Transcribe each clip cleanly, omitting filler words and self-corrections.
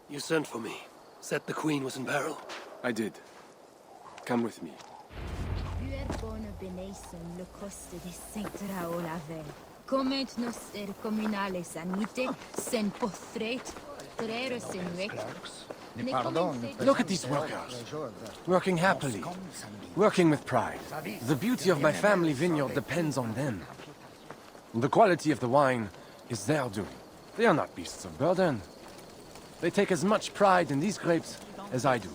You sent for me. Said the Queen was in peril. I did. Come with me. Look at these workers. Working happily. Working with pride. The beauty of my family vineyard depends on them. The quality of the wine is their doing. They are not beasts of burden. They take as much pride in these grapes as I do.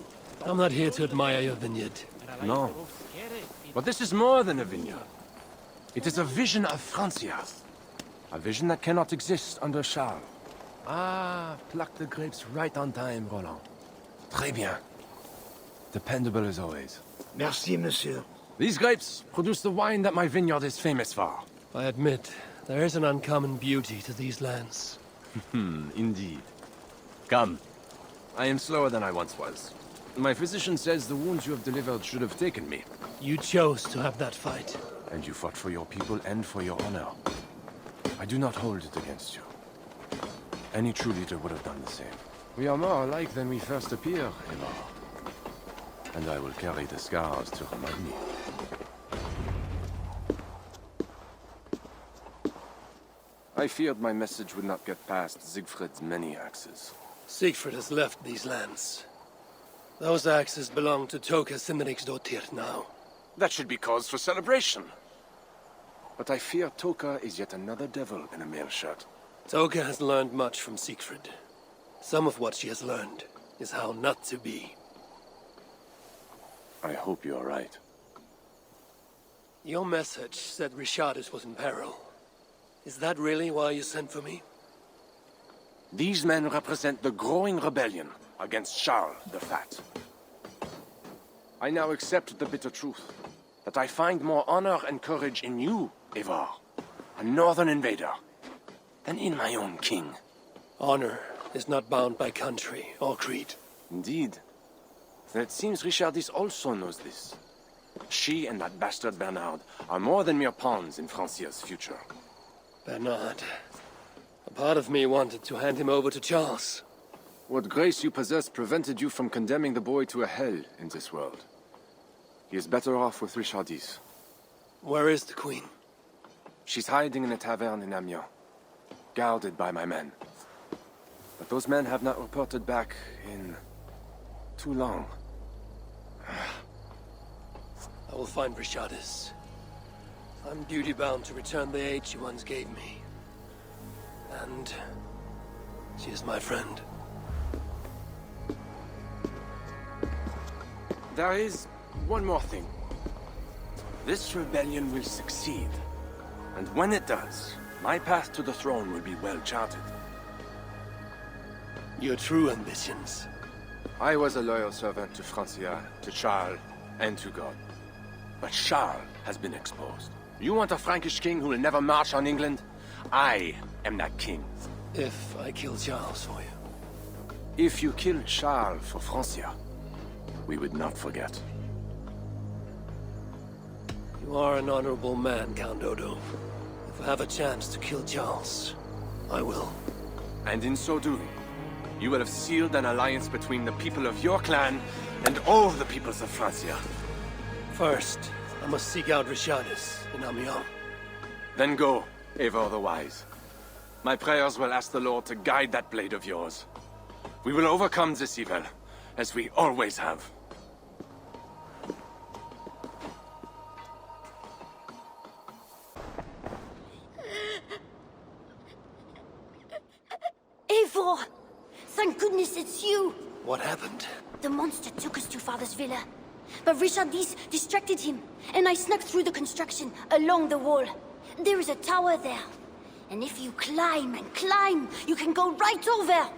I'm not here to admire your vineyard. No. But this is more than a vineyard. It is a vision of Francia. A vision that cannot exist under Charles. Ah, pluck the grapes right on time, Roland. Très bien. Dependable as always. Merci, monsieur. These grapes produce the wine that my vineyard is famous for. I admit, there is an uncommon beauty to these lands. Indeed. Come. I am slower than I once was. My physician says the wounds you have delivered should have taken me. You chose to have that fight. And you fought for your people and for your honor. I do not hold it against you. Any true leader would have done the same. We are more alike than we first appear, Eivor. And I will carry the scars to remind me. I feared my message would not get past Siegfried's many axes. Siegfried has left these lands. Those axes belong to Toka Simriksdottir now. That should be cause for celebration. But I fear Toka is yet another devil in a mail shirt. Toka has learned much from Siegfried. Some of what she has learned is how not to be. I hope you are right. Your message said Richardus was in peril. Is that really why you sent for me? These men represent the growing rebellion against Charles the Fat. I now accept the bitter truth that I find more honor and courage in you, Eivor, a northern invader, than in my own king. Honor is not bound by country or creed. Indeed. Then it seems Richardis also knows this. She and that bastard Bernard are more than mere pawns in Francia's future. Bernard. A part of me wanted to hand him over to Charles. What grace you possess prevented you from condemning the boy to a hell in this world. He is better off with Richardis. Where is the Queen? She's hiding in a tavern in Amiens, guarded by my men. But those men have not reported back in too long. I will find Richardis. I'm duty-bound to return the aid she once gave me. And she is my friend. There is one more thing. This rebellion will succeed. And when it does, my path to the throne will be well charted. Your true ambitions. I was a loyal servant to Francia, to Charles, and to God. But Charles has been exposed. You want a Frankish king who will never march on England? I am that king. If I kill Charles for you. If you kill Charles for Francia, we would not forget. You are an honorable man, Count Odo. If I have a chance to kill Charles, I will. And in so doing, you will have sealed an alliance between the people of your clan and all the peoples of Francia. First, I must seek out Richardis in Amiens. Then go, Eivor the Wise. My prayers will ask the Lord to guide that blade of yours. We will overcome this evil, as we always have. Eivor! Thank goodness it's you! What happened? The monster took us to Father's villa. But Richardis distracted him, and I snuck through the construction, along the wall. There is a tower there. And if you climb and climb, you can go right over!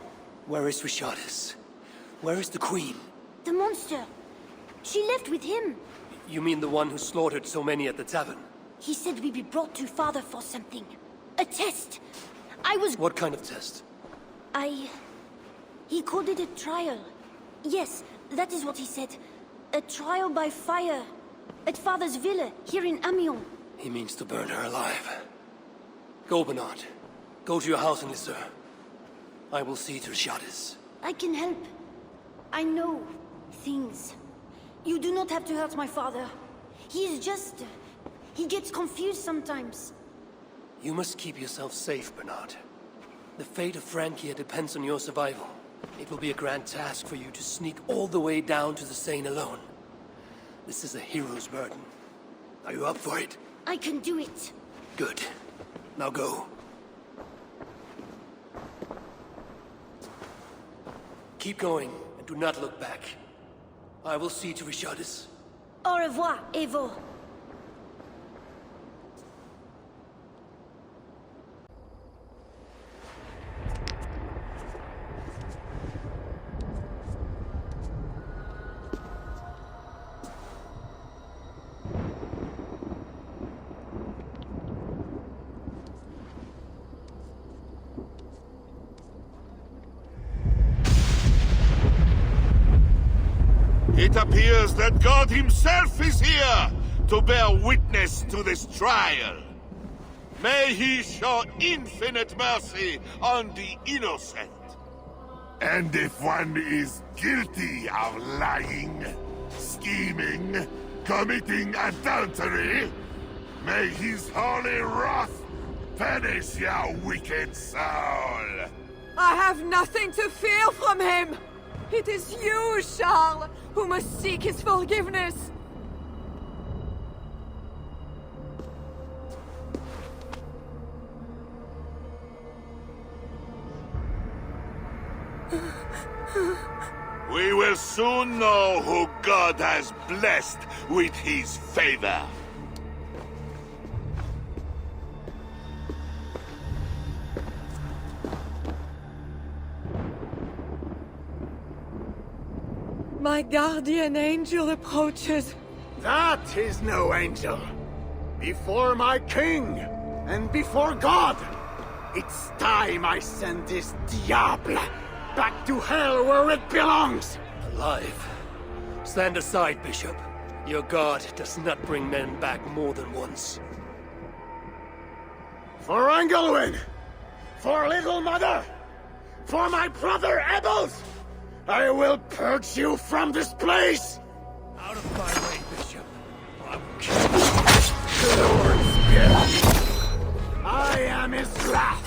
Where is Richardis? Where is the Queen? The monster. She left with him. You mean the one who slaughtered so many at the tavern? He said we'd be brought to Father for something. A test. I was... What kind of test? He called it a trial. Yes, that is what he said. A trial by fire. At Father's villa, here in Amiens. He means to burn her alive. Go, Bernard. Go to your house in Lisseur. I will see to Richardis. I can help. I know things. You do not have to hurt my father. He is just... he gets confused sometimes. You must keep yourself safe, Bernard. The fate of Francia depends on your survival. It will be a grand task for you to sneak all the way down to the Seine alone. This is a hero's burden. Are you up for it? I can do it. Good. Now go. Keep going, and do not look back. I will see to Richardis. Au revoir, Evo. It appears that God himself is here to bear witness to this trial. May he show infinite mercy on the innocent. And if one is guilty of lying, scheming, committing adultery, may his holy wrath punish your wicked soul. I have nothing to fear from him! It is you, Charles, who must seek his forgiveness! We will soon know who God has blessed with his favor. My guardian angel approaches. That is no angel. Before my king, and before God, it's time I send this diable back to hell where it belongs. Alive. Stand aside, Bishop. Your God does not bring men back more than once. For Engelwin, for Little Mother, for my brother Ebels, I will purge you from this place! Out of my way, Bishop. Or I will kill you. Lord's gift. I am his wrath.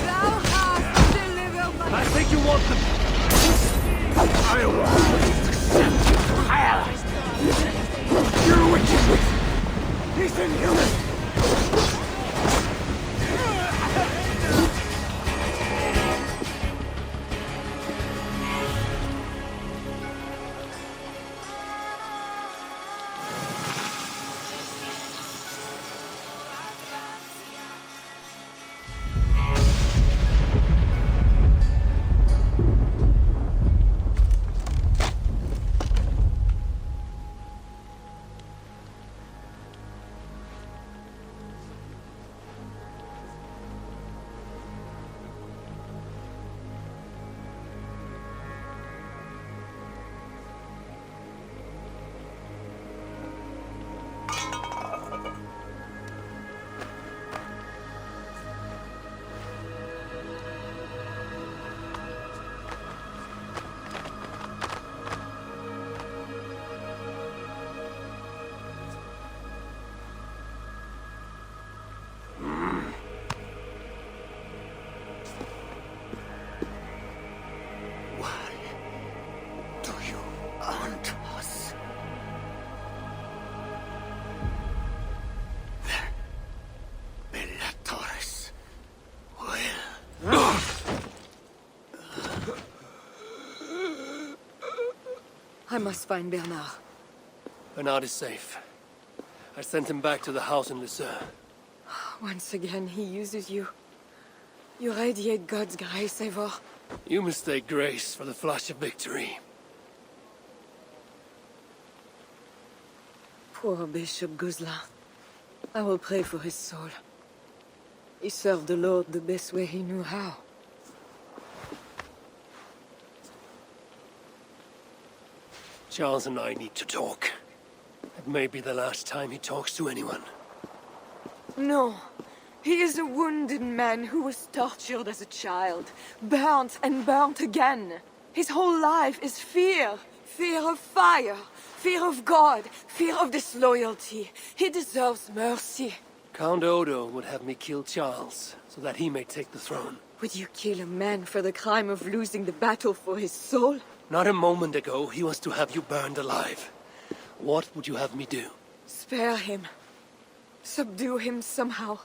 Thou hast delivered my... I think you want them. I want to send you to hell. You're wicked. He's inhuman. I must find Bernard. Bernard is safe. I sent him back to the house in Lucerne. Once again, he uses you. You radiate God's grace, Eivor. You mistake grace for the flash of victory. Poor Bishop Guzla. I will pray for his soul. He served the Lord the best way he knew how. Charles and I need to talk. It may be the last time he talks to anyone. No. He is a wounded man who was tortured as a child, burnt and burnt again. His whole life is fear. Fear of fire, fear of God, fear of disloyalty. He deserves mercy. Count Odo would have me kill Charles, so that he may take the throne. Would you kill a man for the crime of losing the battle for his soul? Not a moment ago, he was to have you burned alive. What would you have me do? Spare him. Subdue him somehow.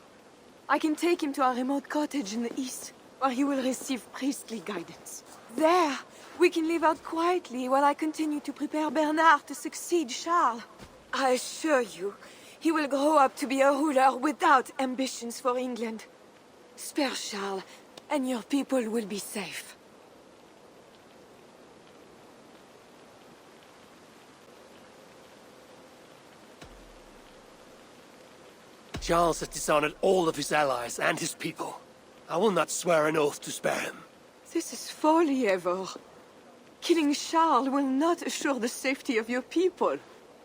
I can take him to our remote cottage in the east, where he will receive priestly guidance. There, we can live out quietly while I continue to prepare Bernard to succeed Charles. I assure you, he will grow up to be a ruler without ambitions for England. Spare Charles, and your people will be safe. Charles has dishonored all of his allies and his people. I will not swear an oath to spare him. This is folly, Eivor. Killing Charles will not assure the safety of your people.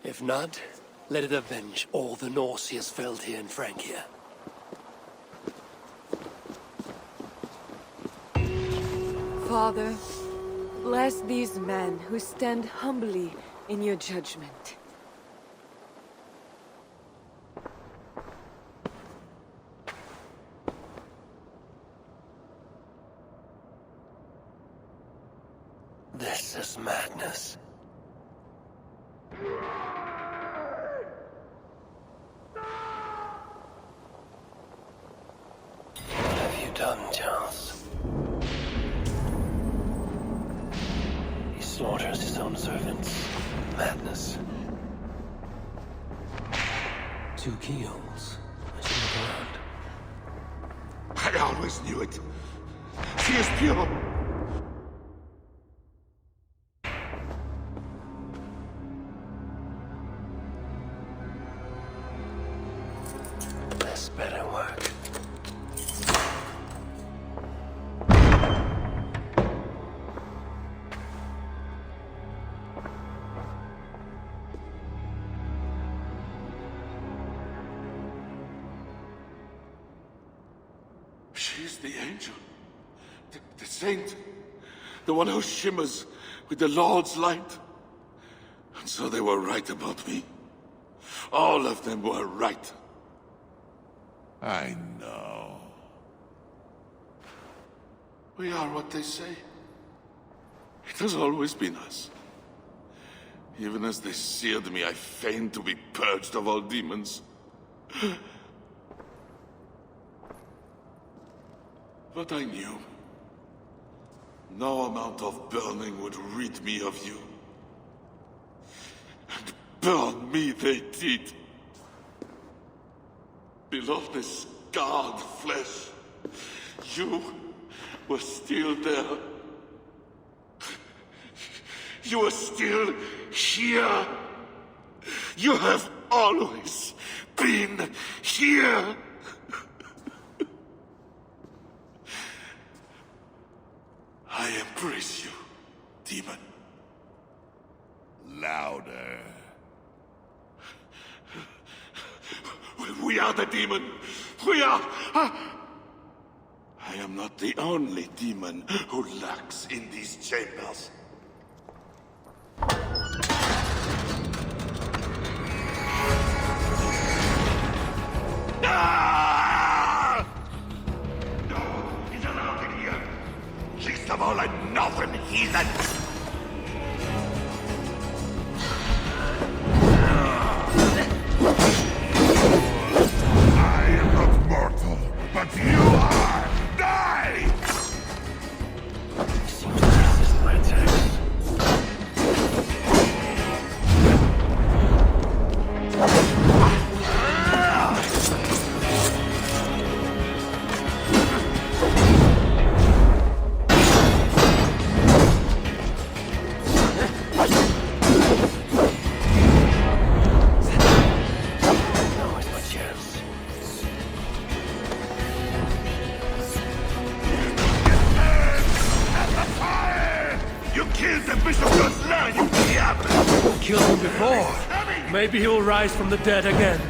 If not, let it avenge all the Norse he has felled here in Francia. Father, bless these men who stand humbly in your judgment. This is madness. What have you done, Charles? He slaughters his own servants. Madness. 2 keyholes. I should look around. I always knew it. She is pure. This better work. She's the angel. The saint. The one who shimmers with the Lord's light. And so they were right about me. All of them were right. I know. We are what they say. It has always been us. Even as they seared me, I feigned to be purged of all demons. But I knew. No amount of burning would rid me of you. And burn me they did. Below the scarred flesh, you were still there. You are still here. You have always been here. I embrace you, demon. Louder. We are the demon. We are... I am not the only demon who lurks in these chambers. Ah! No, he's allowed in here. Least of all a northern heathen. I am not mortal, but you are! Die! Seems to resist my attacks. Now is my chance. You killed the Bishop Gosselin, you diable! Killed him before. Maybe he'll rise from the dead again.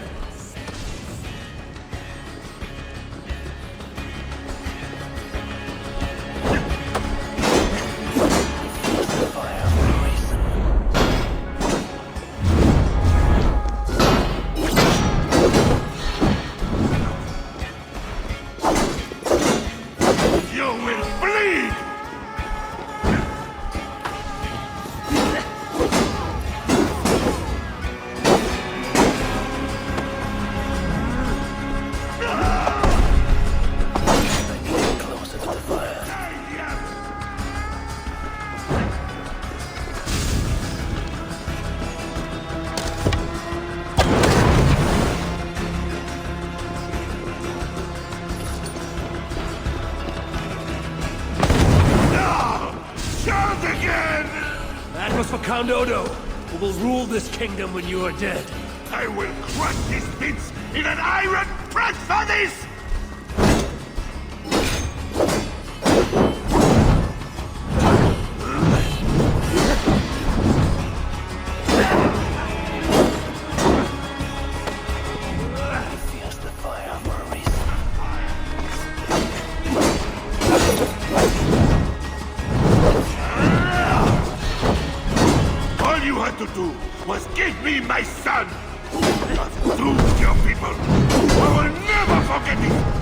was for Count Odo, who will rule this kingdom when you are dead. I will crush these bits in an iron press for this! To do was give me my son! Just do your people! I will never forget it!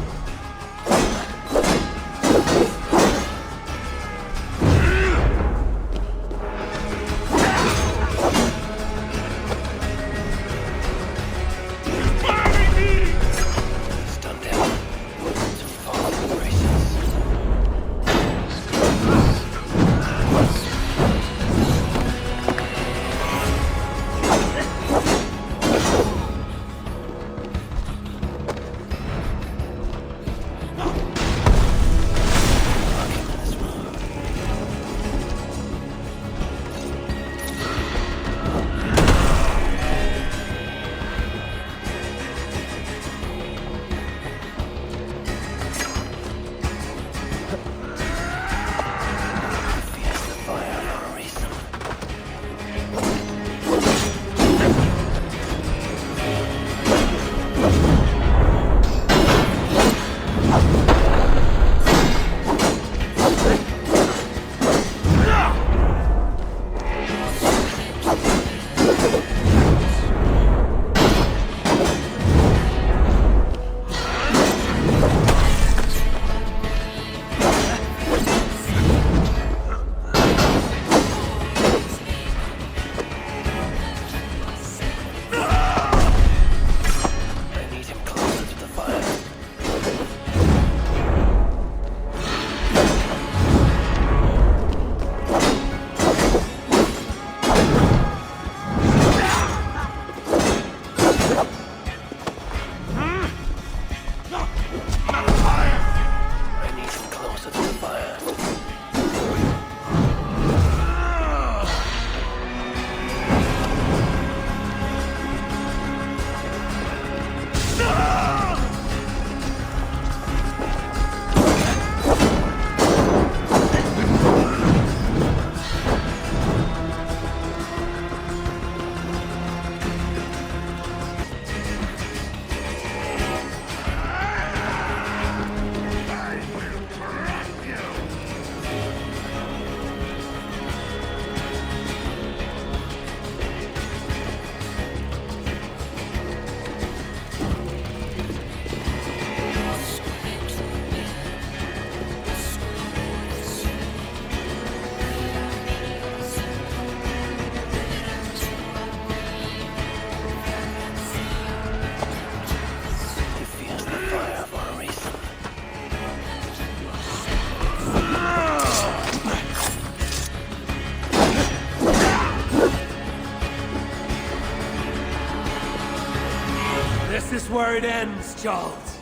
This is where it ends, Charles.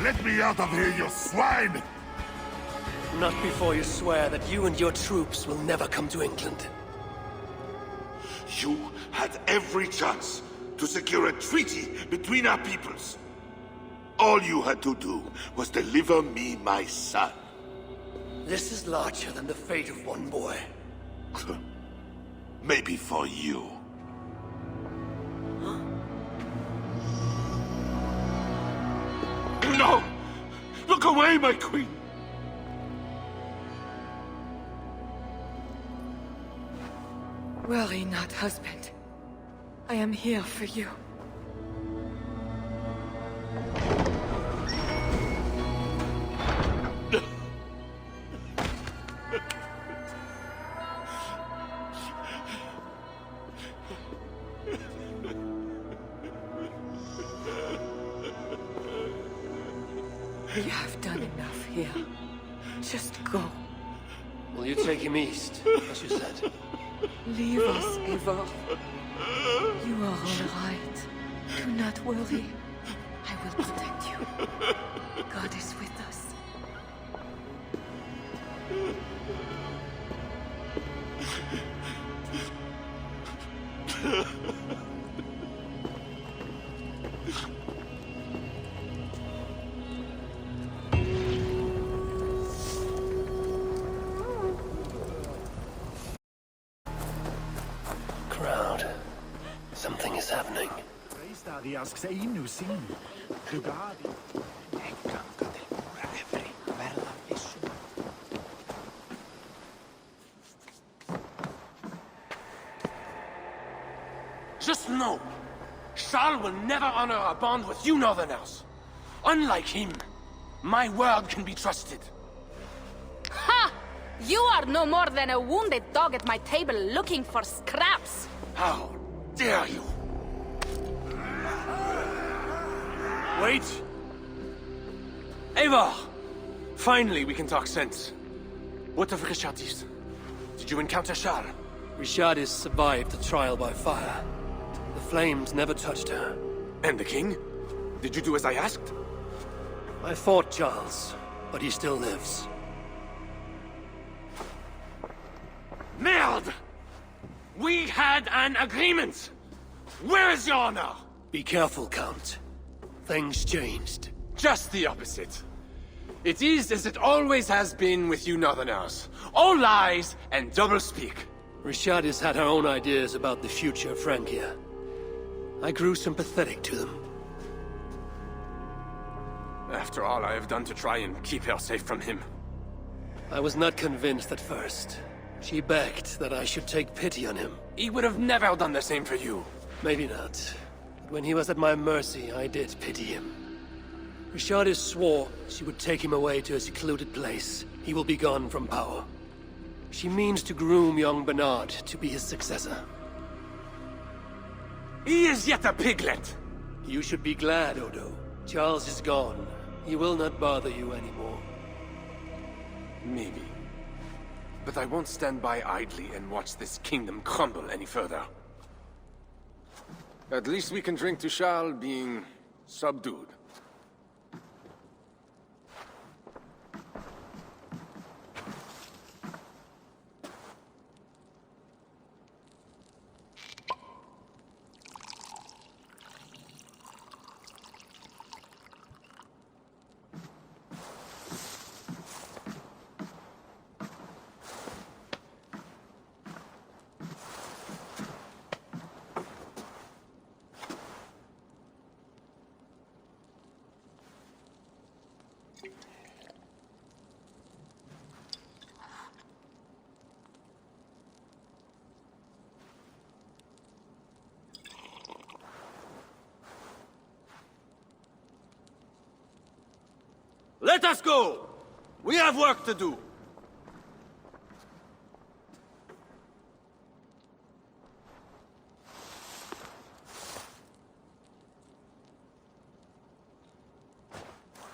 Let me out of here, you swine! Not before you swear that you and your troops will never come to England. You had every chance to secure a treaty between our peoples. All you had to do was deliver me my son. This is larger than the fate of one boy. Maybe for you. No! Look away, my queen! Worry not, husband. I am here for you. You have done enough here. Just go. Will you take him east, as you said? Leave us, Eivor. You are all right. Do not worry. I will protect you. God is with us. Crowd. Something is happening. Just know, Charles will never honor a bond with you Northerners. Unlike him, my word can be trusted. Ha! You are no more than a wounded dog at my table looking for scraps. How dare you? Wait! Eivor! Finally, we can talk sense. What of Richardis? Did you encounter Charles? Richardis survived the trial by fire. The flames never touched her. And the king? Did you do as I asked? I fought Charles, but he still lives. Merde! We had an agreement! Where is your honor? Be careful, Count. Things changed. Just the opposite. It is as it always has been with you Northerners. All lies and doublespeak. Richardis had her own ideas about the future of Francia. I grew sympathetic to them. After all I have done to try and keep her safe from him. I was not convinced at first. She begged that I should take pity on him. He would have never done the same for you. Maybe not. But when he was at my mercy, I did pity him. Richardis swore she would take him away to a secluded place. He will be gone from power. She means to groom young Bernard to be his successor. He is yet a piglet! You should be glad, Odo. Charles is gone. He will not bother you anymore. Maybe. But I won't stand by idly and watch this kingdom crumble any further. At least we can drink to Charles being subdued. Let us go! We have work to do.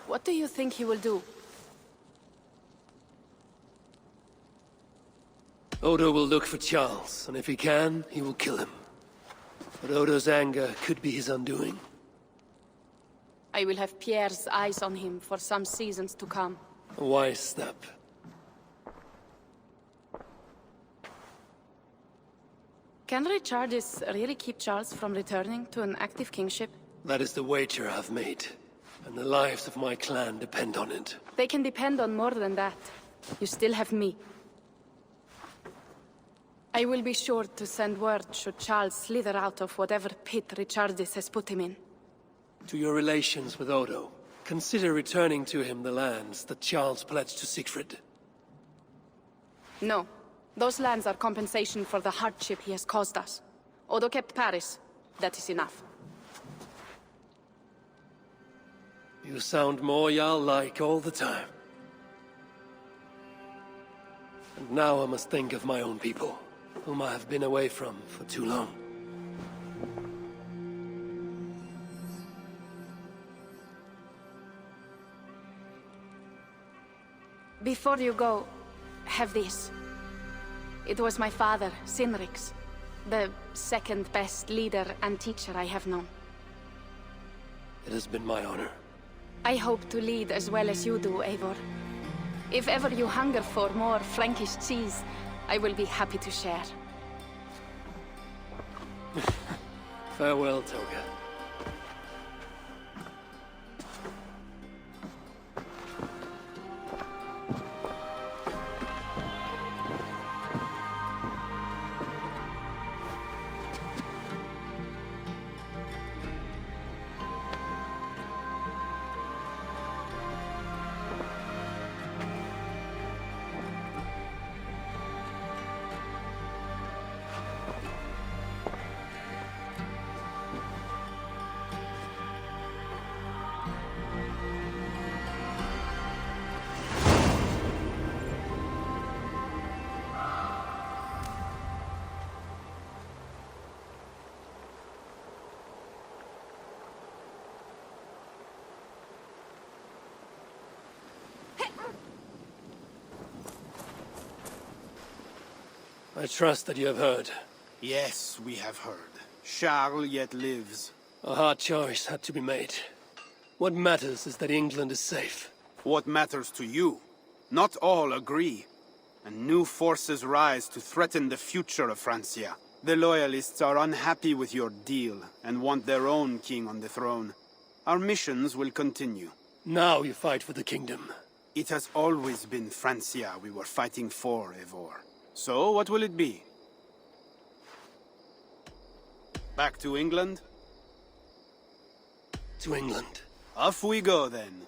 What do you think he will do? Odo will look for Charles, and if he can, he will kill him. But Odo's anger could be his undoing. I will have Pierre's eyes on him for some seasons to come. A wise step. Can Richardis really keep Charles from returning to an active kingship? That is the wager I've made, and the lives of my clan depend on it. They can depend on more than that. You still have me. I will be sure to send word should Charles slither out of whatever pit Richardis has put him in. To your relations with Odo, consider returning to him the lands that Charles pledged to Siegfried. No. Those lands are compensation for the hardship he has caused us. Odo kept Paris. That is enough. You sound more Jarl-like all the time. And now I must think of my own people, whom I have been away from for too long. Before you go, have this. It was my father, Sinrik's, the second best leader and teacher I have known. It has been my honor. I hope to lead as well as you do, Eivor. If ever you hunger for more Frankish cheese, I will be happy to share. Farewell, Toga. I trust that you have heard. Yes, we have heard. Charles yet lives. A hard choice had to be made. What matters is that England is safe. What matters to you? Not all agree. And new forces rise to threaten the future of Francia. The Loyalists are unhappy with your deal, and want their own king on the throne. Our missions will continue. Now you fight for the kingdom. It has always been Francia we were fighting for, Eivor. So, what will it be? Back to England? To England. Off we go, then.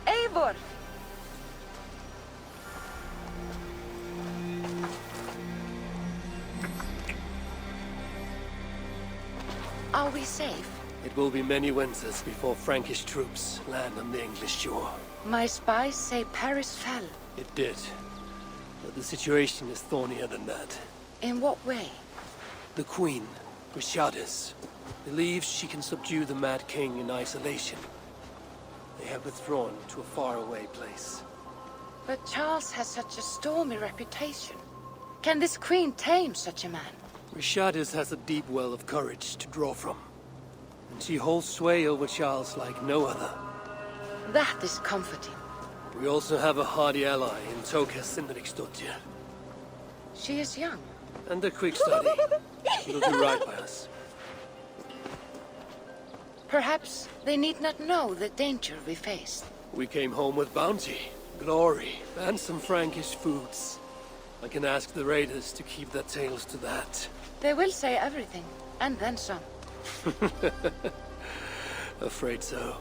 Eivor! Are we safe? It will be many winters before Frankish troops land on the English shore. My spies say Paris fell. It did. But the situation is thornier than that. In what way? The Queen, Richardis, believes she can subdue the Mad King in isolation. They have withdrawn to a faraway place. But Charles has such a stormy reputation. Can this queen tame such a man? Richardis has a deep well of courage to draw from. And she holds sway over Charles like no other. That is comforting. We also have a hardy ally in Tokas Indriksdottir. She is young. And a quick study. She'll do right by us. Perhaps they need not know the danger we face. We came home with bounty, glory, and some Frankish foods. I can ask the raiders to keep their tails to that. They will say everything, and then some. Afraid so.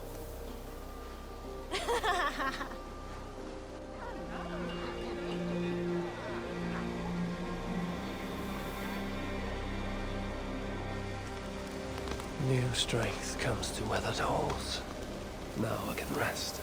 New strength comes to weathered halls. Now I can rest.